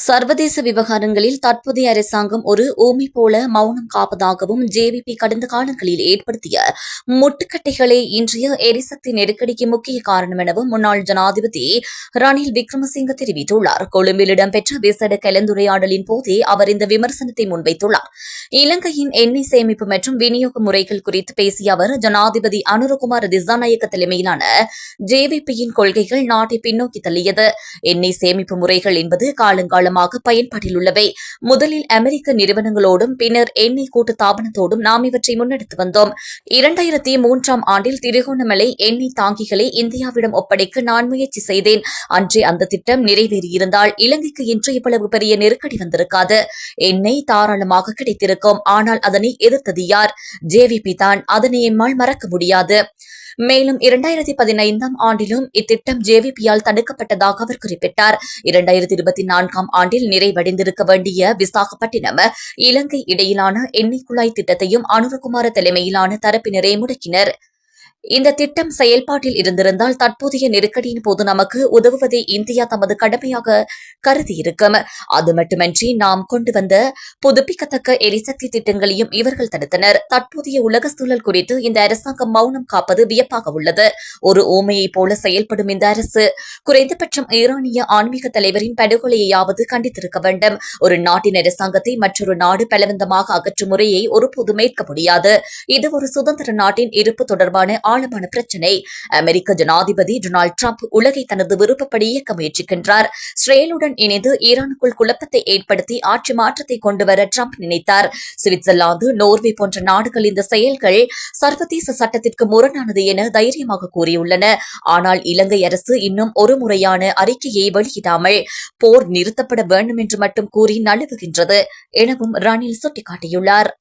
சர்வதேச விவகாரங்களில் தற்போதைய அரசாங்கம் ஒரு ஊமி போல மௌனம் காப்பதாகவும் ஜேவிபி கடந்த காலங்களில் ஏற்படுத்திய முட்டுக்கட்டைகளே இன்றைய எரிசக்தி நெருக்கடிக்கு முக்கிய காரணம் எனவும் முன்னாள் ஜனாதிபதி ரணில் விக்ரமசிங்க தெரிவித்துள்ளார். கொழும்பில் இடம்பெற்ற விசேட கலந்துரையாடலின் போதே அவர் இந்த விமர்சனத்தை முன்வைத்துள்ளார். இலங்கையின் எண்ணெய் சேமிப்பு மற்றும் விநியோக முறைகள் குறித்து பேசிய அவர், ஜனாதிபதி அனுரகுமார திசாநாயக்க தலைமையிலான ஜேவிபியின் கொள்கைகள் நாட்டை பின்னோக்கி தள்ளியது. எண்ணெய் சேமிப்பு முறைகள் என்பது காலங்காலமாக பயன்பாட்டில் உள்ளவை. முதலில் அமெரிக்க நிறுவனங்களோடும் பின்னர் எண்ணெய் கூட்டு தாபனத்தோடும் நாம் இவற்றை முன்னெடுத்து வந்தோம். 2003ஆம் ஆண்டில் திருகோணமலை எண்ணெய் தாங்கிகளை இந்தியாவிடம் ஒப்படைக்க நான் முயற்சி செய்தேன். அன்றே அந்த திட்டம் நிறைவேறியிருந்தால் இலங்கைக்கு இன்று இவ்வளவு பெரிய நெருக்கடி வந்திருக்காது. எண்ணெய் தாராளமாக கிடைத்திருக்கும். ஆனால் அதனை எதிர்த்தது யார்? ஜேவிபி தான். அதனை எம்மால் மறக்க முடியாது. மேலும் 2015ஆம் ஆண்டிலும் இத்திட்டம் ஜேவிபியால் தடுக்கப்பட்டதாக அவர் குறிப்பிட்டார். 2024ஆம் ஆண்டில் நிறைவடைந்திருக்க வேண்டிய விசாகப்பட்டினம் இலங்கை இடையிலான எண்ணெய் குழாய் திட்டத்தையும் அனுரகுமார தலைமையிலான தரப்பினரே முடக்கினர். இந்த திட்டம் செயல்பாட்டில் இருந்திருந்தால் தற்போதைய நெருக்கடியின் போது நமக்கு உதவுவதை இந்தியா தமது கடமையாக கருதியிருக்கும். அது மட்டுமன்றி நாம் கொண்டு வந்த புதுப்பிக்கத்தக்க எரிசக்தி திட்டங்களையும் இவர்கள் தடுத்தனர். தற்போதைய உலக சூழல் குறித்து இந்த அரசாங்கம் மௌனம் காப்பது வியப்பாக உள்ளது. ஒரு ஊமையைப் போல செயல்படும் இந்த அரசு குறைந்தபட்சம் ஈரானிய ஆன்மீக தலைவரின் படுகொலையாவது கண்டித்திருக்க வேண்டும். ஒரு நாட்டின் அரசாங்கத்தை மற்றொரு நாடு பலவந்தமாக அகற்றும் முறையை ஒருபோதும் ஏற்க முடியாது. இது ஒரு சுதந்திர நாட்டின் இருப்பு தொடர்பான ஆழமான பிரச்சினை. அமெரிக்க ஜனாதிபதி டொனால்டு டிரம்ப் உலகை தனது விருப்பப்படி இயக்க முயற்சிக்கின்றார். இஸ்ரேலுடன் இணைந்து ஈரானுக்குள் குழப்பத்தை ஏற்படுத்தி ஆட்சி மாற்றத்தை கொண்டுவர டிரம்ப் நினைத்தார். சுவிட்சர்லாந்து, நோர்வே போன்ற நாடுகள் இந்த செயல்கள் சர்வதேச சட்டத்திற்கு முரணானது என தைரியமாக கூறியுள்ளன. ஆனால் இலங்கை அரசு இன்னும் ஒரு முறையான அறிக்கையை வெளியிடாமல் போர் நிறுத்தப்பட வேண்டும் என்று மட்டும் கூறி நழுவுகின்றது எனவும் ரணில் சுட்டிக்காட்டியுள்ளார்.